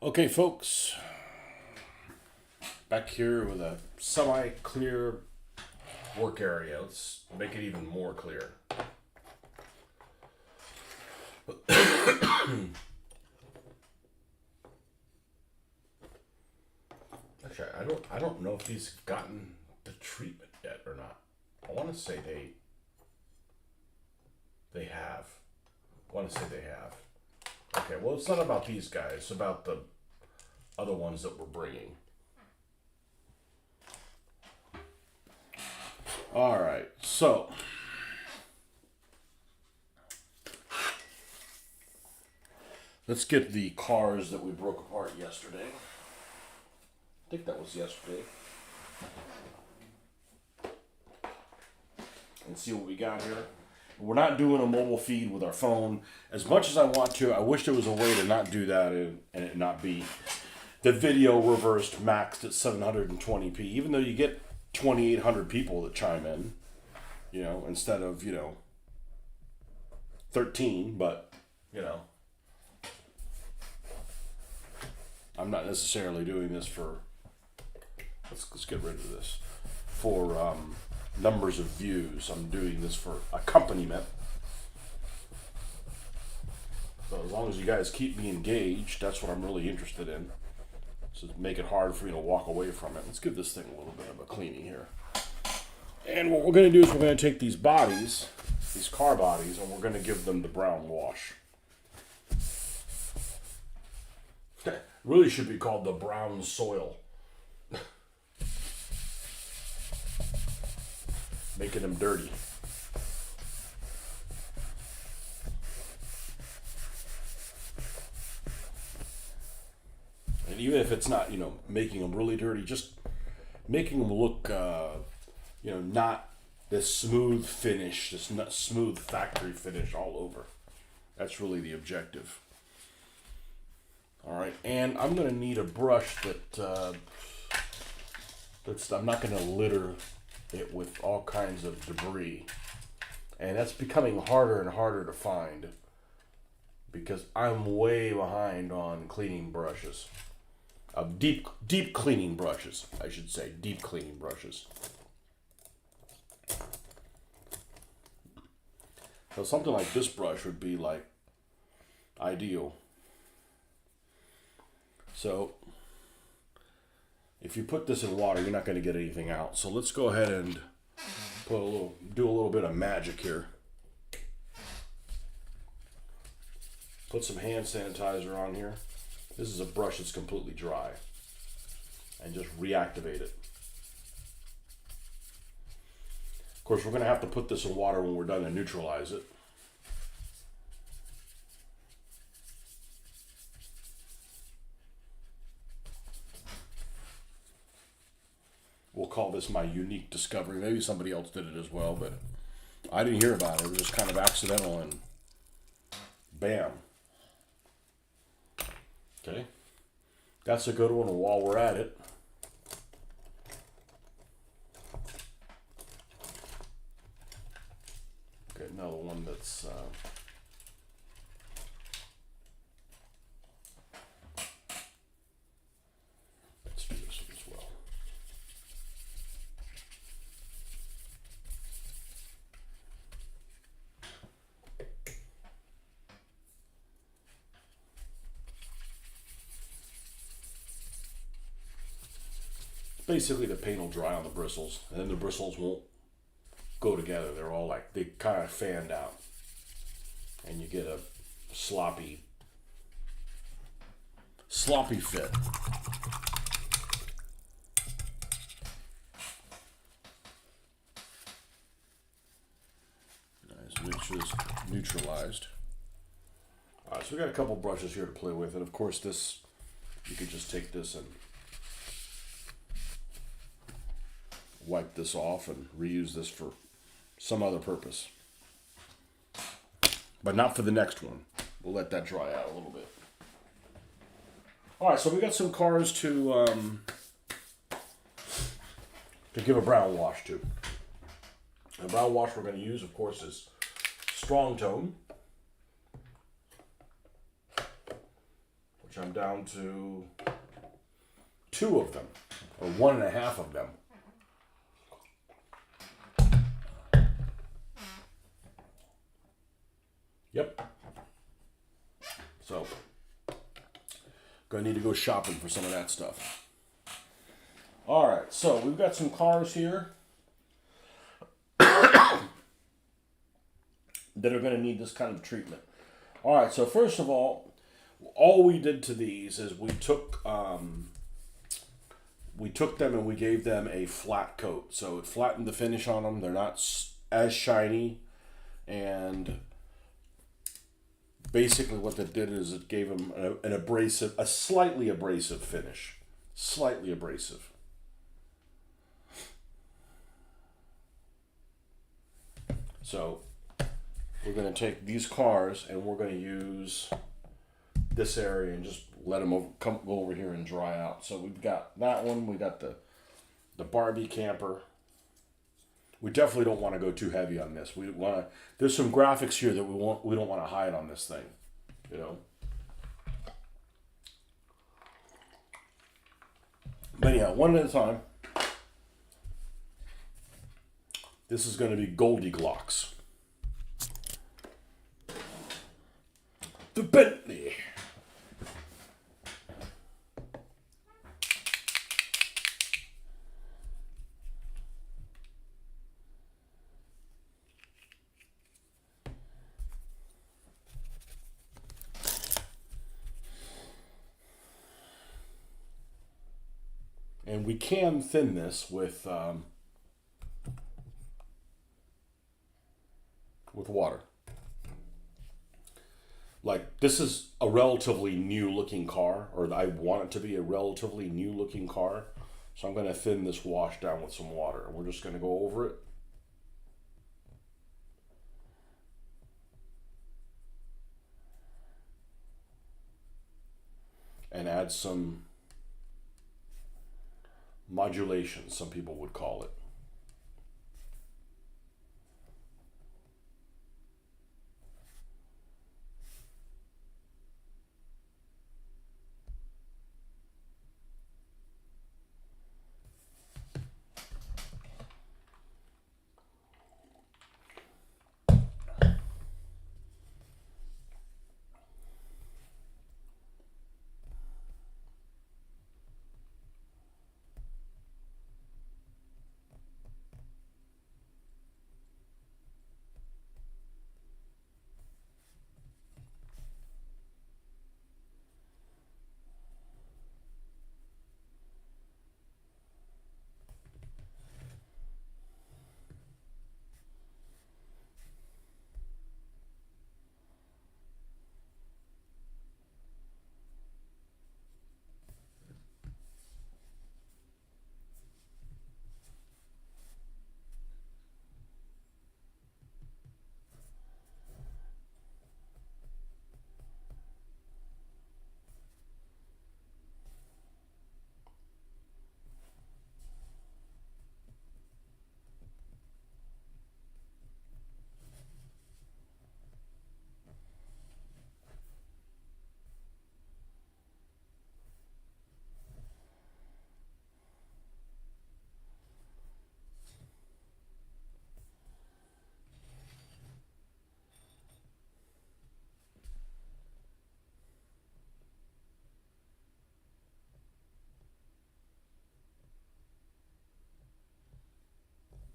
Okay, folks, back here with a semi-clear work area. Let's make it even more clear. Actually, I don't know if he's gotten the treatment yet or not. I want to say they have. I want to say they have. Okay, well, it's not about these guys. It's about the other ones that we're bringing. All right, so let's get the cars that we broke apart yesterday. I think that was yesterday. And see what we got here. We're not doing a mobile feed with our phone. As much as I want to, I wish there was a way to not do that and it not be the video reversed maxed at 720p. Even though you get 2,800 people that chime in, instead of, 13, but, I'm not necessarily doing this for, let's get rid of this, for numbers of views. I'm doing this for accompaniment. So as long as you guys keep me engaged, that's what I'm really interested in. So make it hard for me to walk away from it. Let's give this thing a little bit of a cleaning here. And what we're going to do is we're going to take these bodies, these car bodies, and we're going to give them the brown wash. It really should be called the brown soil. Making them dirty. And even if it's not, making them really dirty, just making them look, not this smooth finish, this not smooth factory finish all over. That's really the objective. All right, and I'm going to need a brush that's I'm not going to litter it with all kinds of debris. And that's becoming harder and harder to find because I'm way behind on cleaning brushes. Deep cleaning brushes, I should say. Deep cleaning brushes. So something like this brush would be like ideal. So if you put this in water, you're not going to get anything out. So let's go ahead and do a little bit of magic here. Put some hand sanitizer on here. This is a brush that's completely dry. And just reactivate it. Of course, we're going to have to put this in water when we're done to neutralize it. We'll call this my unique discovery. Maybe somebody else did it as well, but I didn't hear about it. It was just kind of accidental and bam. Okay. That's a good one. And while we're at it, get another one that's let's do this one as well. Basically, the paint will dry on the bristles, and then the bristles won't go together. They're all like, they kind of fanned out. And you get a sloppy fit. Nice, make sure it's neutralized. All right, so we got a couple brushes here to play with, and of course this, you could just take this and wipe this off and reuse this for some other purpose. But not for the next one. We'll let that dry out a little bit. All right, so we got some cars to give a brown wash to. The brown wash we're going to use, of course, is Strong Tone, which I'm down to 2 of them, or 1.5 of them. Yep. So, gonna need to go shopping for some of that stuff. All right, so we've got some cars here that are gonna need this kind of treatment. All right, so first of all we did to these is we took them and we gave them a flat coat. So it flattened the finish on them. They're not as shiny, and basically what that did is it gave them a slightly abrasive finish. Slightly abrasive. So we're going to take these cars and we're going to use this area and just let them go over here and dry out. So we've got that one. We got the Barbie camper. We definitely don't want to go too heavy on this. We want to. There's some graphics here that we don't want to hide on this thing, you know. But anyhow, one at a time. This is going to be Goldilocks. The Bentley. And we can thin this with water. Like, this is a relatively new looking car, or I want it to be a relatively new looking car. So I'm going to thin this wash down with some water. And we're just going to go over it. And add some modulation, some people would call it.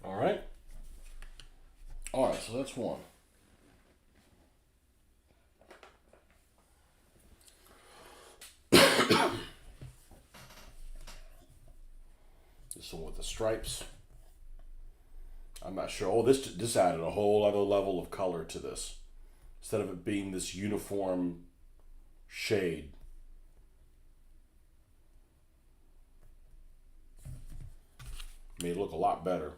All right. All right, so that's one. This one with the stripes. I'm not sure. Oh, this added a whole other level of color to this. Instead of it being this uniform shade. Made it look a lot better.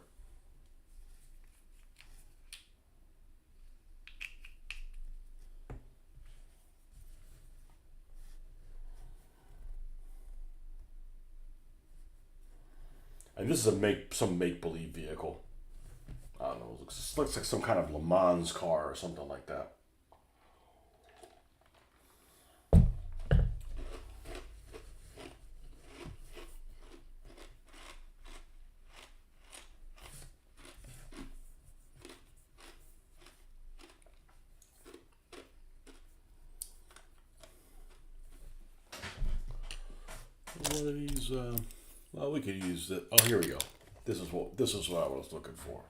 And this is some make-believe vehicle. I don't know. It looks like some kind of Le Mans car or something like that. one of these? Well, we could use the. Oh, here we go. This is what I was looking for.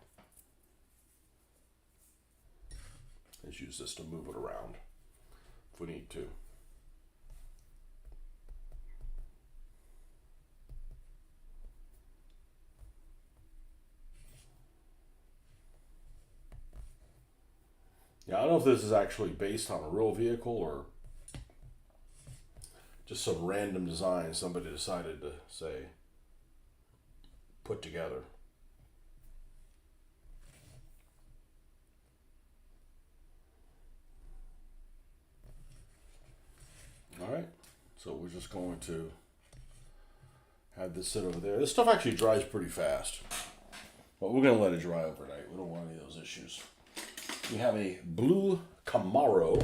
Let's use this to move it around if we need to. Yeah, I don't know if this is actually based on a real vehicle or just some random design somebody decided to say put together. All right, so we're just going to have this sit over there. This stuff actually dries pretty fast, but we're going to let it dry overnight. We don't want any of those issues. We have a blue Camaro.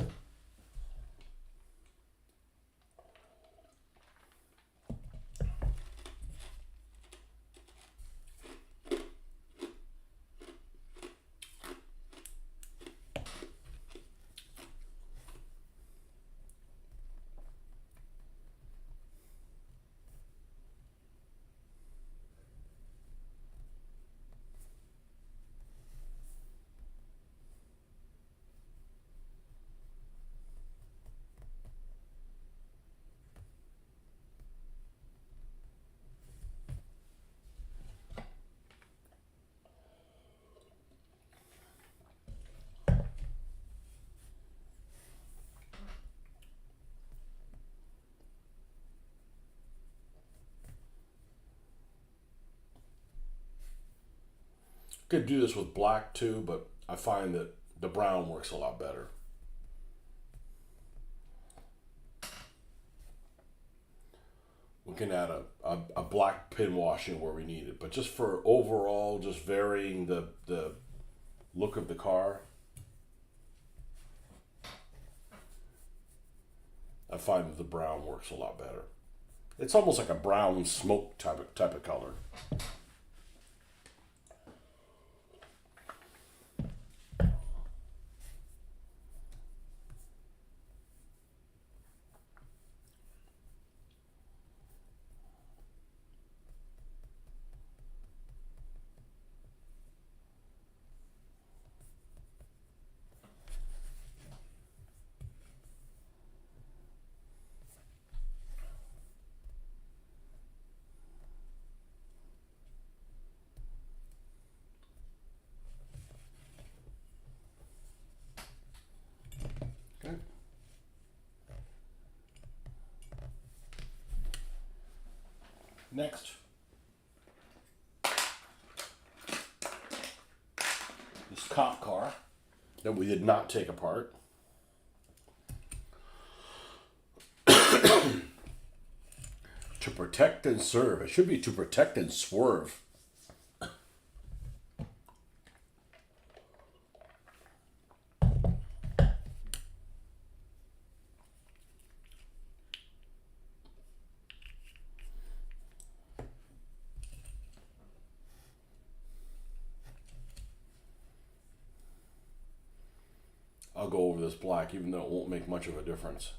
Could do this with black too, but I find that the brown works a lot better. We can add a black pin washing where we need it, but just for overall, just varying the look of the car, I find that the brown works a lot better. It's almost like a brown smoke type of color. Okay. Next, this cop car that we did not take apart. To protect and serve. It should be to protect and swerve. I'll go over this black even though it won't make much of a difference.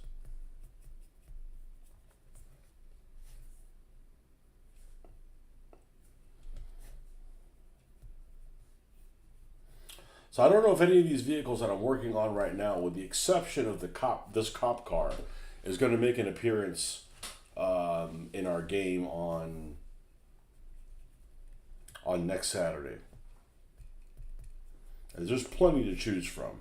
So I don't know if any of these vehicles that I'm working on right now, with the exception of this cop car, is going to make an appearance in our game on next Saturday. And there's plenty to choose from.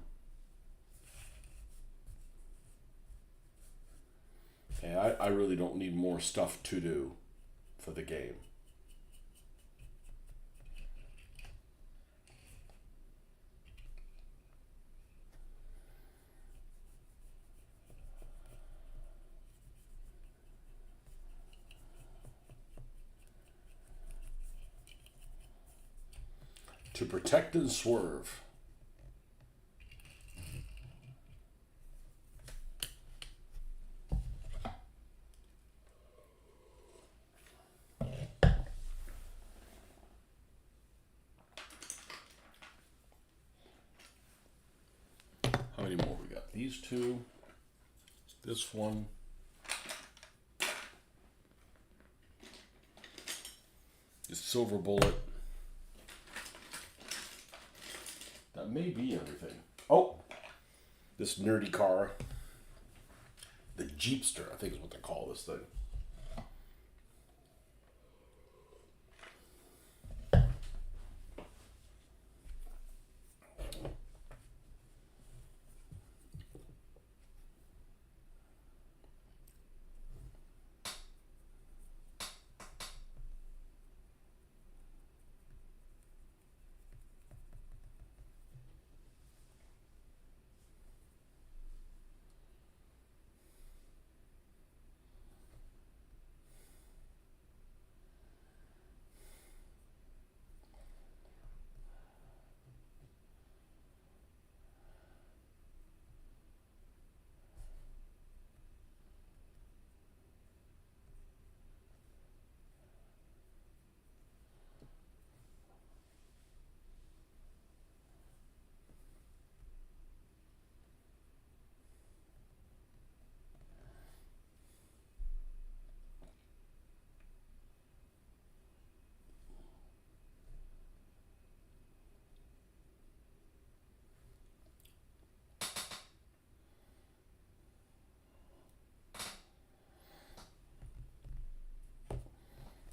And I really don't need more stuff to do for the game. To protect and swerve. How many more we got? These two, this one, The silver bullet. That may be everything. Oh, this nerdy car. The Jeepster, I think is what they call this thing.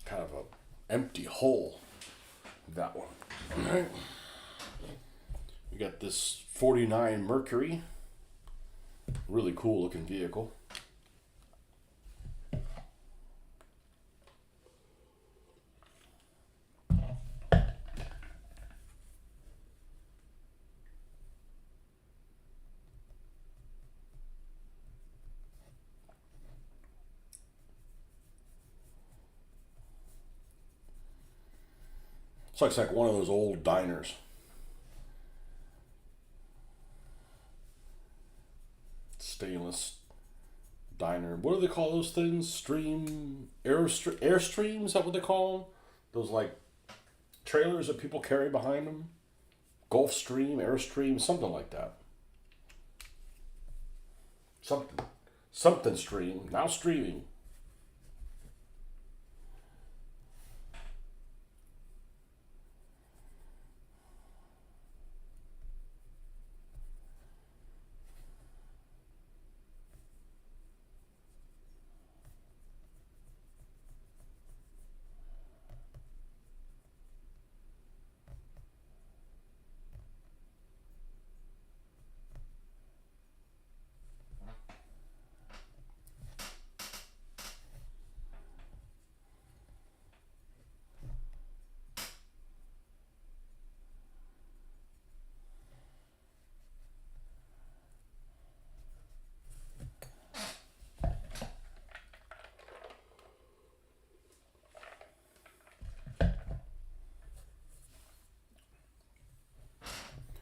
Kind of a empty hole. That one. All right. We got this 49 Mercury. Really cool looking vehicle. Looks like one of those old diners. Stainless diner. What do they call those things? Airstream? Is that what they call them? Those like trailers that people carry behind them? Gulfstream, Airstream, something like that. Something stream. Now streaming.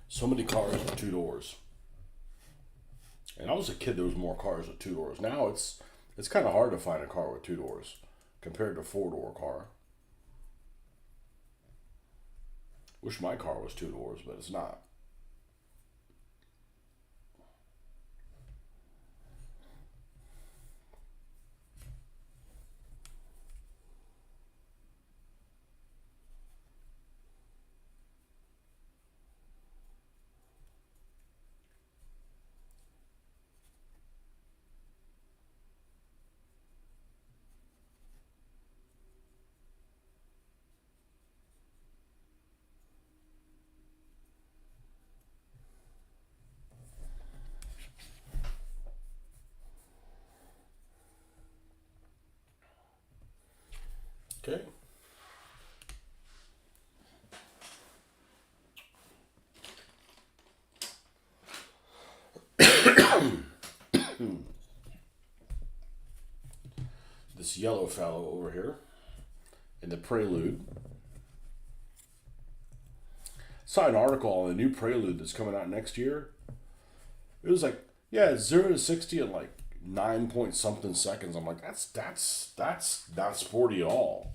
So many cars with two doors. And I was a kid, there was more cars with two doors. Now it's kind of hard to find a car with two doors compared to a four-door car. Wish my car was two doors, but it's not. Okay. This yellow fellow over here in the Prelude. Saw an article on the new Prelude that's coming out next year. It was like, yeah, it's 0 to 60 in like 9 point something seconds. I'm like, that's not sporty at all.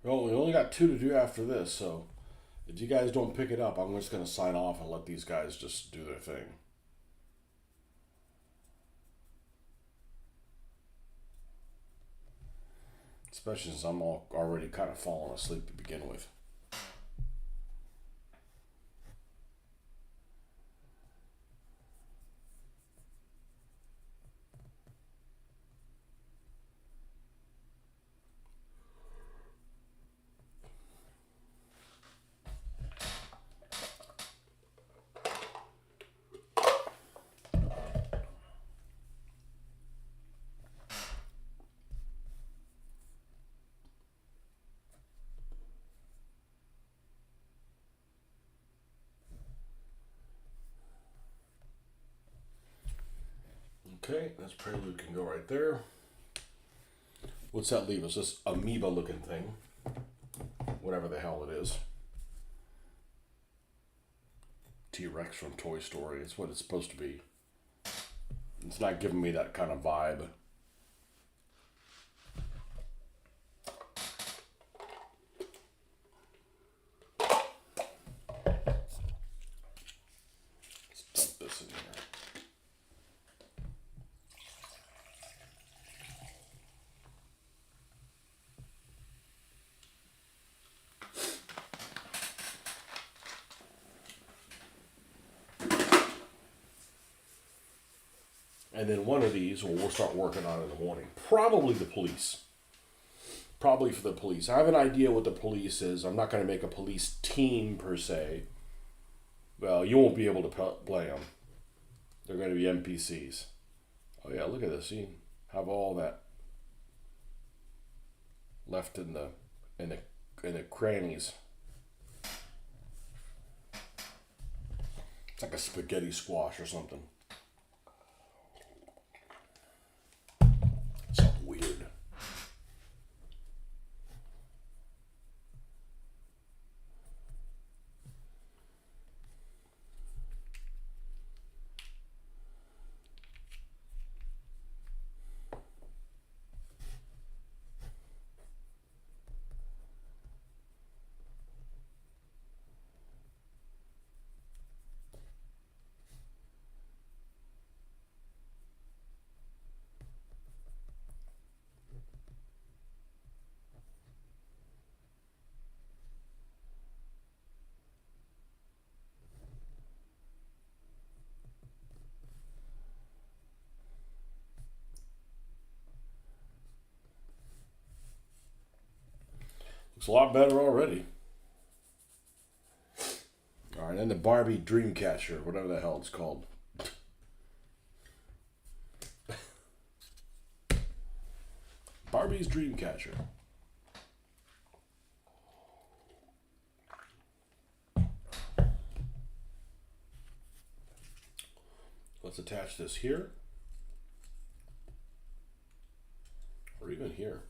Well, we only got 2 to do after this, so if you guys don't pick it up, I'm just going to sign off and let these guys just do their thing. Especially since I'm already kind of falling asleep to begin with. Okay, this prelude can go right there. What's that leave us? This amoeba looking thing. Whatever the hell it is. T-Rex from Toy Story. It's what it's supposed to be. It's not giving me that kind of vibe. Let's dump this in here. And then one of these we'll start working on in the morning. Probably the police. Probably for the police. I have an idea what the police is. I'm not going to make a police team per se. Well, you won't be able to play them. They're going to be NPCs. Oh yeah, look at this. You have all that left in the crannies. It's like a spaghetti squash or something. Something weird. Looks a lot better already. Alright, then the Barbie Dreamcatcher, whatever the hell it's called. Barbie's Dreamcatcher. Let's attach this here. Or even here.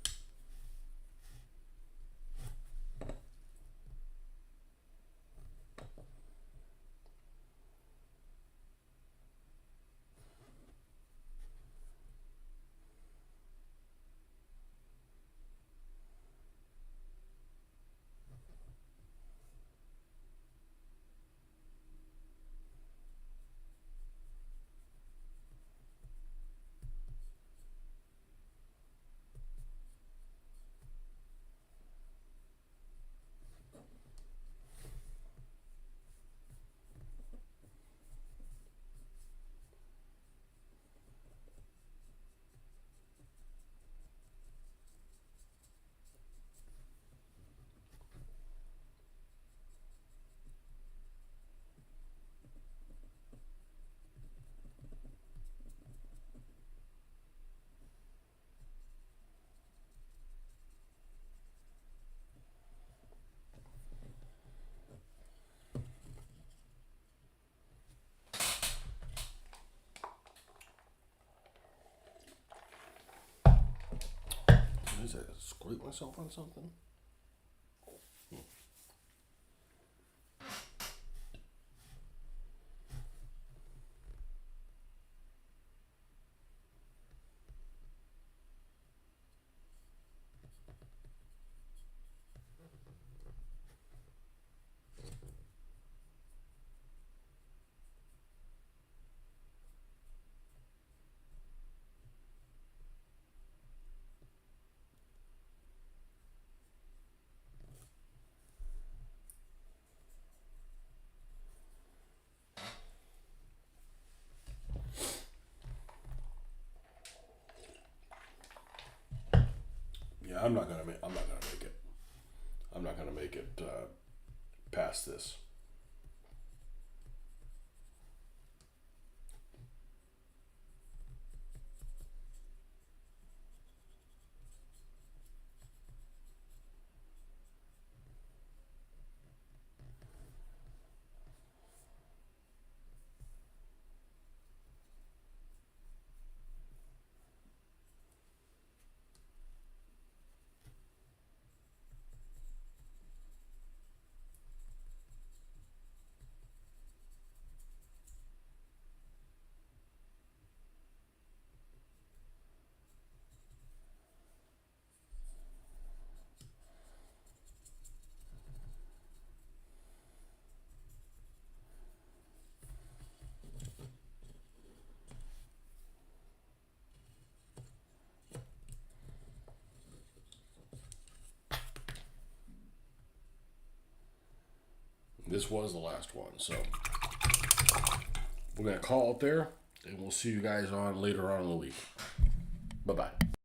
What is that? Squirt myself on something? I'm not gonna make it. I'm not gonna make it past this. This was the last one, so we're going to call it there, and we'll see you guys on later on in the week. Bye-bye.